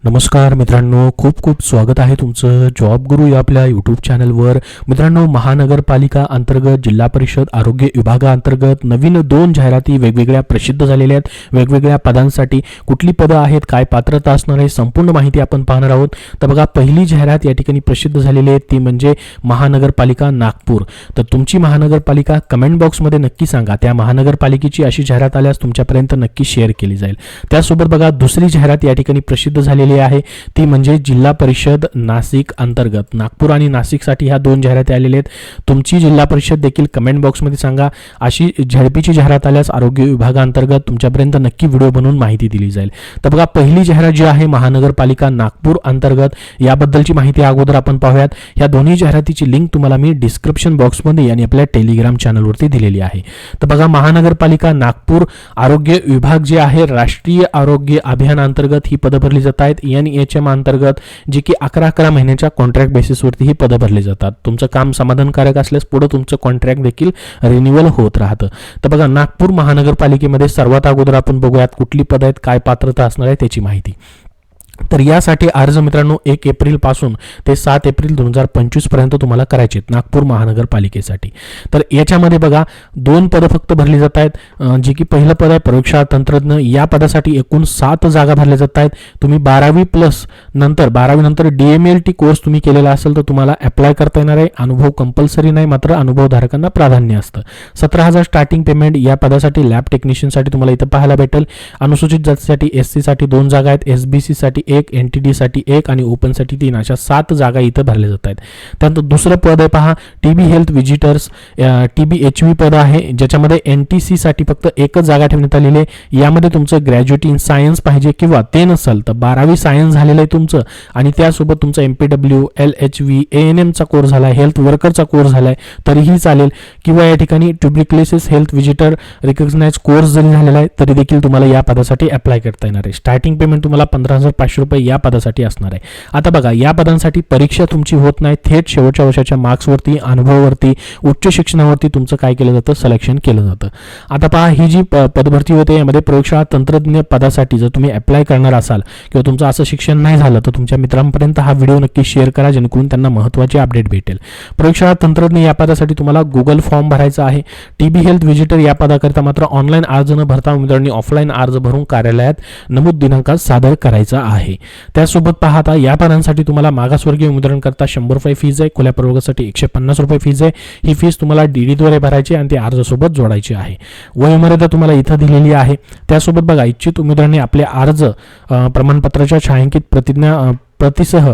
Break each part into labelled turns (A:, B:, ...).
A: नमस्कार मित्रांनो, खूप खूप स्वागत आहे तुमचं जॉब गुरु या आपल्या यूट्यूब चॅनलवर. मित्रांनो, महानगरपालिका अंतर्गत जिल्हा परिषद आरोग्य विभागाअंतर्गत नवीन 2 जाहिराती वेगवेगळ्या प्रसिद्ध झालेल्या आहेत. वेगवेगळ्या पदांसाठी कुठली पदं आहेत, काय पात्रता असणार आहे, संपूर्ण माहिती आपण पाहणार आहोत. तर बघा, पहिली जाहिरात या ठिकाणी प्रसिद्ध झालेली आहे ती म्हणजे महानगरपालिका नागपूर. तर तुमची महानगरपालिका कमेंट बॉक्समध्ये नक्की सांगा. त्या महानगरपालिकेची अशी जाहिरात आल्यास तुमच्यापर्यंत नक्की शेअर केली जाईल. त्यासोबत बघा, दुसरी जाहिरात या ठिकाणी प्रसिद्ध झालेली आहे ती म्हणजे जिल्हा परिषद नाशिक अंतर्गत. नागपूर आणि नाशिकसाठी ह्या 2 जाहिराती आलेल्या आहेत. तुमची जिल्हा परिषद देखील कमेंट बॉक्समध्ये सांगा. अशी झडपीची जाहिरात आल्यास आरोग्य विभागाअंतर्गत तुमच्यापर्यंत नक्की व्हिडिओ बनवून माहिती दिली जाईल. तर बघा, पहिली जाहिरात जी आहे महानगरपालिका नागपूर अंतर्गत, याबद्दलची माहिती अगोदर आपण पाहूयात. या दोन्ही जाहिरातीची लिंक तुम्हाला मी डिस्क्रिप्शन बॉक्समध्ये आणि आपल्या टेलिग्राम चॅनलवरती दिलेली आहे. तर बघा, महानगरपालिका नागपूर आरोग्य विभाग जे आहे राष्ट्रीय आरोग्य अभियान अंतर्गत ही पदं भरली जात आहेत. NHM अंतर्गत जे की 11 महिन्याच्या कॉन्ट्रॅक्ट बेसिसवरती ही पदं भरली जातात. तुमचं काम समाधानकारक असल्यास पुढे तुमचं कॉन्ट्रॅक्ट देखील रिन्युअल होत राहतं. तर बघा, नागपूर महानगरपालिकेमध्ये सर्वात अगोदर आपण बघूयात कुठली पदं आहेत, काय पात्रता असणार आहे त्याची माहिती. तर यासाठी अर्ज मित्रांनो 1 एप्रिल पासून ते 7 एप्रिल 2025 पर्यंत तुम्हाला करायचे आहेत नागपूर महानगरपालिकेसाठी. तर याच्यामध्ये बघा, 2 पदं फक्त भरली जात आहेत. जे की पहिलं पद आहे प्रयोगशाळा तंत्रज्ञ. या पदासाठी एकूण 7 जागा भरल्या जात आहेत. तुम्ही 12वी प्लस नंतर 12वी नंतर DMLT कोर्स तुम्ही केलेला असेल तर तुम्हाला अप्लाय करता येणार आहे. अनुभव कंपल्सरी नाही, मात्र अनुभवधारकांना प्राधान्य असतं. 17,000 स्टार्टिंग पेमेंट. या पदासाठी लॅब टेक्निशियनसाठी तुम्हाला इथं पाहायला भेटेल. अनुसूचित जातीसाठी SC साठी 2 जागा आहेत, SBC साठी 1, NTD साठी 1 आणि ओपन साठी 3, अशा 7 जागा इथं भरल्या जात आहेत. त्यानंतर दुसरं पद आहे पहा, TB हेल्थ विजिटर्स. TBHV पद आहे, ज्याच्यामध्ये NTC साठी फक्त 1च जागा ठेवण्यात आलेली आहे. यामध्ये तुमचं ग्रॅज्युएट इन सायन्स पाहिजे किंवा ते नसेल तर 12वी सायन्स झालेलं आहे तुमचं आणि त्यासोबत तुमचं MPW, LHV, ANM चा कोर्स झाला आहे, हेल्थ वर्करचा कोर्स झाला आहे तरीही चालेल. किंवा या ठिकाणी tuberculosis health visitor recognize course जरी झालेला आहे तरी देखील तुम्हाला या पदासाठी अप्लाय करता येणार आहे. स्टार्टिंग पेमेंट तुम्हाला 15,500 रुपये या पदासाठी असणार आहे. आता बघा, या पदांसाठी परीक्षा तुमची होत नाही, थेट शेवटच्या वर्षाच्या मार्क्सवरती, अनुभवावरती, उच्च शिक्षणावरती तुमचं काय केलं जातं, सिलेक्शन केलं जातं. आता पहा, ही जी पदभरती होते यामध्ये प्रयोगशाळा तंत्रज्ञ पदासाठी जर तुम्ही अप्लाय करणार असाल किंवा तुमचं असं शिक्षण नाही झालं तर तुमच्या मित्रांपर्यंत हा व्हिडिओ नक्की शेअर करा, जेणेकरून त्यांना महत्त्वाची अपडेट भेटेल. प्रयोगशाळा तंत्रज्ञ या पदासाठी तुम्हाला गुगल फॉर्म भरायचा आहे. TB हेल्थ विजिटर या पदाकरिता मात्र ऑनलाईन अर्ज न भरता उमेदवारांनी ऑफलाईन अर्ज भरून कार्यालयात नमूद दिनांकात सादर करायचा आहे. त्यासोबत पाहता या पदांसाठी तुम्हाला मागासवर्गीय उमेदवारांकरता 100 रुपये फीज आहे, खुल्या प्रवर्गासाठी 150 रुपये फीज आहे. ही फीज तुम्हाला DD द्वारे भरायची आणि ती अर्जासोबत जोडायची आहे. वयोमर्यादा तुम्हाला इथं दिलेली आहे. त्यासोबत बघा, इच्छित उमेदवारांनी आपले अर्ज प्रमाणपत्राच्या छायांकित प्रतिसह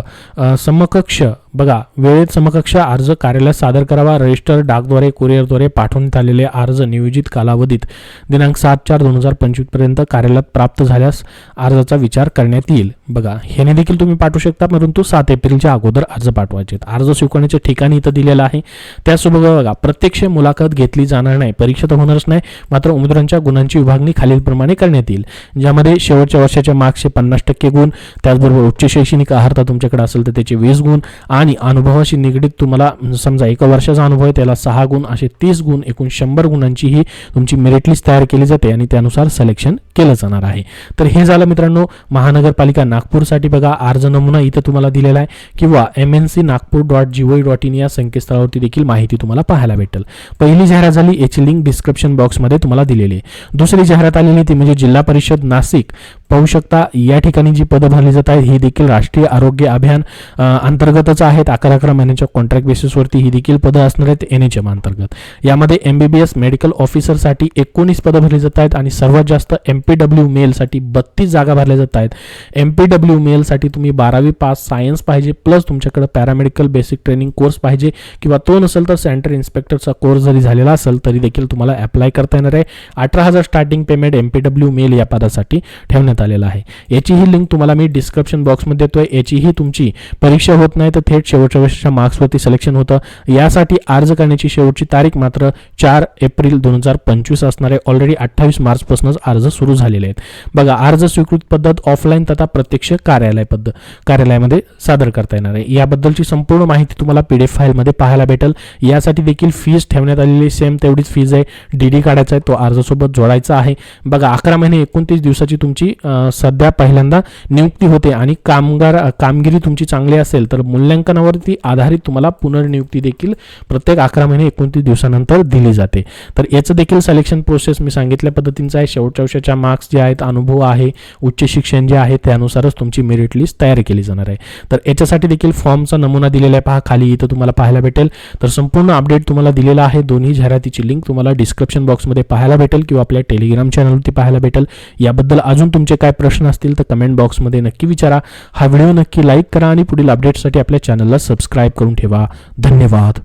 A: समकक्ष बघा वेळेत समकक्ष अर्ज कार्यालयात सादर करावा. रजिस्टर डाकद्वारे कुरिअरद्वारे पाठवण्यात आलेले अर्ज नियोजित कालावधीत दिनांक 7/4/2025 पर्यंत कार्यालयात प्राप्त झाल्यास अर्जाचा विचार करण्यात येईल. बघा, ह्याने देखील तुम्ही पाठवू शकता, परंतु 7 एप्रिलच्या अगोदर अर्ज पाठवायचे. अर्ज स्वीकारण्याचे ठिकाणी इथं दिलेलं आहे. त्यासोबत बघा, प्रत्यक्ष मुलाखत घेतली जाणार नाही, परीक्षा तर होणारच नाही, मात्र उमेदवारांच्या गुणांची विभागणी खालीलप्रमाणे करण्यात येईल, ज्यामध्ये शेवटच्या वर्षाच्या मार्क्सचे 50% गुण, त्याचबरोबर उच्च शैक्षणिक अर्हता तुमच्याकडे असेल तर त्याचे 20 गुण आणि अनुभवाशी निगडीत तुम्हाला समजा 1 वर्षाचा अनुभव आहे त्याला 6 गुण, असे 30 गुण, एकूण 100 गुणांची ही तुमची मेरिट लिस्ट तयार केली जाते आणि त्यानुसार सिलेक्शन केलं जाणार आहे. तर हे झालं मित्रांनो महानगरपालिका नागपूरसाठी. बघा, अर्ज नमुना इथं तुम्हाला दिलेला आहे किंवा mnc.nagpur.gov.in या संकेतस्थळावरती देखील माहिती तुम्हाला पाहायला भेटेल. पहिली जाहिरात झाली, याची लिंक डिस्क्रिप्शन बॉक्समध्ये तुम्हाला दिलेली आहे. दुसरी जाहिरात आलेली ती म्हणजे जिल्हा परिषद नाशिक. पाहू शकता, या ठिकाणी जी पदं भरली जात आहेत ही देखील राष्ट्रीय आरोग्य अभियान अंतर्गतच आहेत. 11 महिन्याच्या कॉन्ट्रॅक्ट बेसिसवरती ही देखील पदं असणार आहेत NHM अंतर्गत. यामध्ये MBBS मेडिकल ऑफिसरसाठी 19 पदं भरली जात आहेत आणि सर्वात जास्त MPW मेलसाठी 32 जागा भरल्या जात आहेत. MPW मेलसाठी तुम्ही 12वी पास सायन्स पाहिजे, प्लस तुमच्याकडे पॅरामेडिकल बेसिक ट्रेनिंग कोर्स पाहिजे किंवा तो नसेल तर सेंटर इन्स्पेक्टरचा कोर्स जरी झालेला असेल तरी देखील तुम्हाला अप्लाय करता येणार आहे. 18,000 स्टार्टिंग पेमेंट MPW मेल या पदासाठी ठेवण्यात आलेला आहे. याची ही लिंक तुम्हाला मी डिस्क्रिप्शन बॉक्समध्ये देतोय. याचीही तुमची परीक्षा होत नाही तर थेट शेवटच्या वर्षाच्या मार्क्सवरती सिलेक्शन होतं. यासाठी अर्ज करण्याची शेवटची तारीख मात्र 4 एप्रिल 2025 असणार आहे. ऑलरेडी 28 मार्चपासूनच अर्ज सुरू झालेले आहेत. बघा, अर्ज स्वीकृत पद्धत ऑफलाईन तथा प्रत्यक्ष कार्यालयामध्ये सादर करता येणार आहे. याबद्दलची संपूर्ण माहिती तुम्हाला PDF फाईलमध्ये पाहायला भेटेल. यासाठी देखील फीज ठेवण्यात आलेली सेम तेवढीच फीज आहे. DD काढायचा आहे, तो अर्जासोबत जोडायचा आहे. बघा, 11 महिने 29 दिवसाची तुमची सध्या पहिल्यांदा नियुक्ती होते आणि कामगिरी तुमची चांगली असेल तर मूल्यांकनावरती आधारित तुम्हाला पुनर्नियुक्ती देखील प्रत्येक 11 महिने 29 दिवसानंतर दिली जाते. तर याचं देखील सिलेक्शन प्रोसेस मी सांगितल्या पद्धतीचं आहे. शेवटच्या वर्षाच्या मार्क्स जे आहेत, अनुभव आहे, उच्च शिक्षण जे आहे त्यानुसारच तुमची मेरिट लिस्ट तयार केली जाणार आहे. तर याच्यासाठी देखील फॉर्मचा नमुना दिलेला आहे, पहा खाली इथं तुम्हाला पाहायला भेटेल. तर संपूर्ण अपडेट तुम्हाला दिलेला आहे. दोन्ही जाहिरातीची लिंक तुम्हाला डिस्क्रिप्शन बॉक्समध्ये पाहायला भेटेल किंवा आपल्या टेलिग्राम चॅनलवरती पाहायला भेटेल. याबद्दल अजून तुमचे काय प्रश्न असतील तर कमेंट बॉक्समध्ये नक्की विचारा. हा व्हिडिओ नक्की लाईक करा आणि पुढील अपडेट्ससाठी आपल्या चॅनलला सबस्क्राईब करून ठेवा. धन्यवाद.